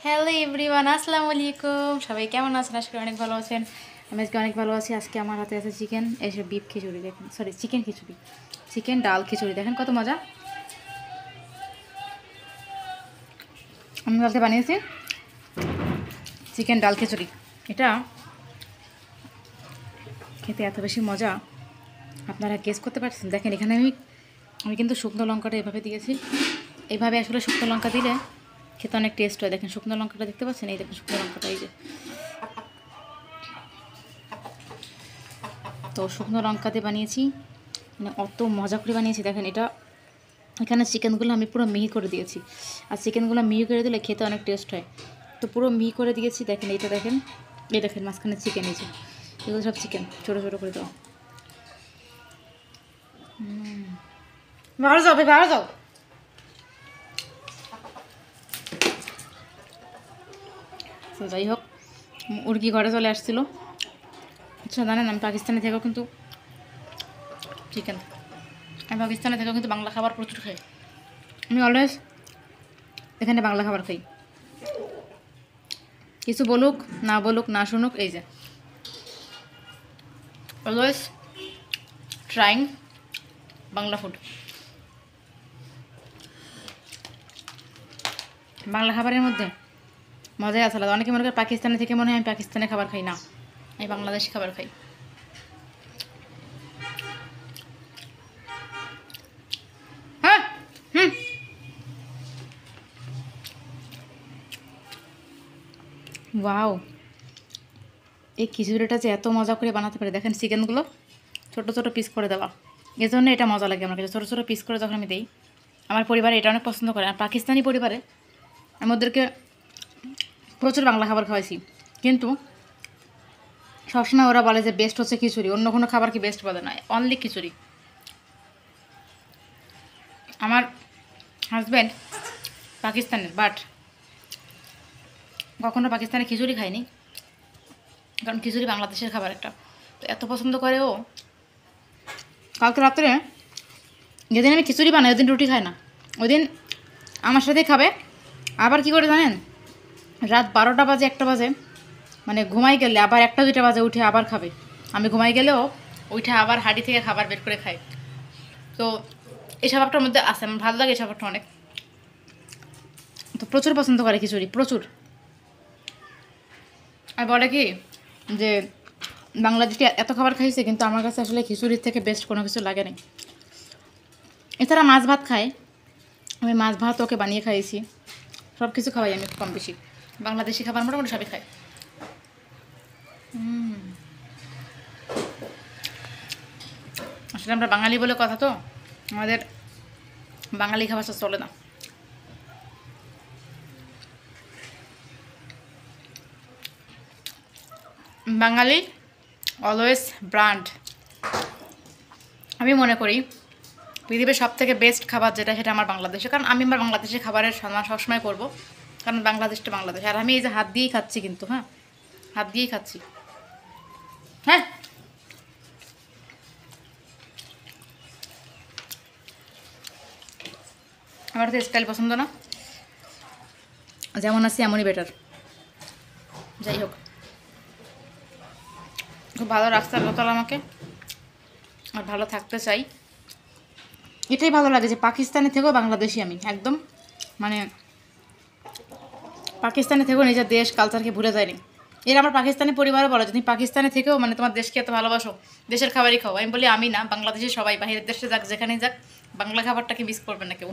Hello everyone, আসসালামু আলাইকুম। সবাই কেমন আছেন? আজকে অনেক ভালো আছেন। আমি আজকে অনেক ভালো আছি। আজকে আমার হাতে আছে চিকেন, এসে বিফ খিচুড়ি দেখেন, সরি চিকেন খিচুড়ি, চিকেন ডাল খিচুড়ি দেখেন কত মজা। আমি কালকে বানিয়েছি চিকেন ডাল খিচুড়ি। এটা খেতে এত বেশি মজা আপনারা গেস করতে পারছেন। দেখেন এখানে আমি কিন্তু শুকনো লঙ্কাটা এভাবে দিয়েছি। এইভাবে আসলে শুকনো লঙ্কা দিলে খেতে অনেক টেস্ট হয়। দেখেন শুকনো লঙ্কাটা দেখতে পাচ্ছেন, এই দেখেন শুকনো লঙ্কাটা, এই যে তো শুকনো লঙ্কা দিয়ে বানিয়েছি, মানে অত মজা করে বানিয়েছি। দেখেন এটা এখানে চিকেনগুলো আমি পুরো মিহি করে দিয়েছি, আর চিকেনগুলো মিহি করে দিলে খেতে অনেক টেস্ট হয়। তো পুরো মিহি করে দিয়েছি। দেখেন এটা দেখেন, এই দেখেন মাঝখানে চিকেন, এই যে এগুলো সব চিকেন ছোটো ছোটো করে দেওয়া। ভালো যাও। তো যাই হোক, মুরগি ঘরে চলে আসছিলো। আচ্ছা জানেন, আমি পাকিস্তানে থেকেও কিন্তু চিকেন, আমি পাকিস্তানে থেকেও কিন্তু বাংলা খাবার প্রচুর খাই। আমি অলওয়েজ এখানে বাংলা খাবার খাই, কিছু বলুক না শুনুক, এই যে always trying Bangla food. Bangla খাবারের মধ্যে মজাই আছে আলাদা। অনেকে মনে করে পাকিস্তানে থেকে মনে হয় আমি পাকিস্তানি খাবার খাই, না আমি বাংলাদেশি খাবার খাই। হ্যাঁ, হুম, ওয়াও, এই খিচুড়িটা যে এত মজা করে বানাতে পারে। দেখেন চিকেনগুলো ছোটো ছোটো পিস করে দেওয়া, এই জন্য এটা মজা লাগে আমার কাছে। ছোটো ছোটো পিস করে যখন আমি দিই, আমার পরিবারে এটা অনেক পছন্দ করে। আর পাকিস্তানি পরিবারে আমি ওদেরকে প্রচুর বাংলা খাবার খাওয়াইছি, কিন্তু সবসময় ওরা বলে যে বেস্ট হচ্ছে খিচুড়ি, অন্য কোনো খাবার কি বেস্ট বলে না, অনলি খিচুড়ি। আমার হাজব্যান্ড পাকিস্তানের, বাট কখনো পাকিস্তানে খিচুড়ি খায়নি, কারণ খিচুড়ি বাংলাদেশের খাবার একটা। তো এত পছন্দ করে ও, কালকে রাত্রে যেদিন আমি খিচুড়ি বানাই ওদিন রুটি খায় না, ওই দিন আমার সাথেই খাবে। আবার কি করে জানেন, রাত 12টা বাজে 1টা বাজে, মানে ঘুমাই গেলে আবার 1টা 2টা বাজে উঠে আবার খাবে। আমি ঘুমাই গেলেও উঠে আবার হাঁড়ি থেকে খাবার বের করে খায়। তো এই স্বভাবটার মধ্যে আছে, আমার ভালো লাগে এই স্বভাবটা অনেক। তো প্রচুর পছন্দ করে খিচুড়ি, প্রচুর। আর বলে কি যে বাংলাদেশে এত খাবার খাইছে, কিন্তু আমার কাছে আসলে খিচুড়ির থেকে বেস্ট কোনো কিছু লাগে নাই। এছাড়া মাছ ভাত খায়, আমি মাছ ভাত ওকে বানিয়ে খাইয়েছি, সব কিছু খাওয়াই আমি কম বেশি। বাংলাদেশি খাবার মোটামুটি সবই খাই। আসলে আমরা বাঙালি বলে কথা, তো আমাদের বাঙালি খাবার তো চলে না। বাঙালি অলওয়েজ ব্র্যান্ড। আমি মনে করি পৃথিবীর সব থেকে বেস্ট খাবার যেটা, সেটা আমার বাংলাদেশে। কারণ আমি আমার বাংলাদেশের খাবারের সম্মান সবসময় করবো, কারণ বাংলাদেশটা বাংলাদেশ। আর আমি এই যে হাত দিয়েই খাচ্ছি, কিন্তু হ্যাঁ, হাত দিয়েই খাচ্ছি। হ্যাঁ, আমার তো স্টাইল পছন্দ না, যেমন আছি এমনই বেটার। যাই হোক, খুব ভালো রাখছে আল্লাহ তাআলা আমাকে, আর ভালো থাকতে চাই। এটাই ভালো লাগে যে পাকিস্তানের থেকেও বাংলাদেশি আমি একদম, মানে পাকিস্তানে থেকেও নিজের দেশ কালচারকে ভুলে যায়নি। এর আমার পাকিস্তানি পরিবারও বলে, তুমি পাকিস্তানে থেকেও মানে তোমার দেশকে এত ভালোবাসো, দেশের খাবারই খাও। আমি বলি আমি না, বাংলাদেশের সবাই, বাইরের দেশে যাক যেখানেই যাক, বাংলা খাবারটাকে মিস করবে না কেউ।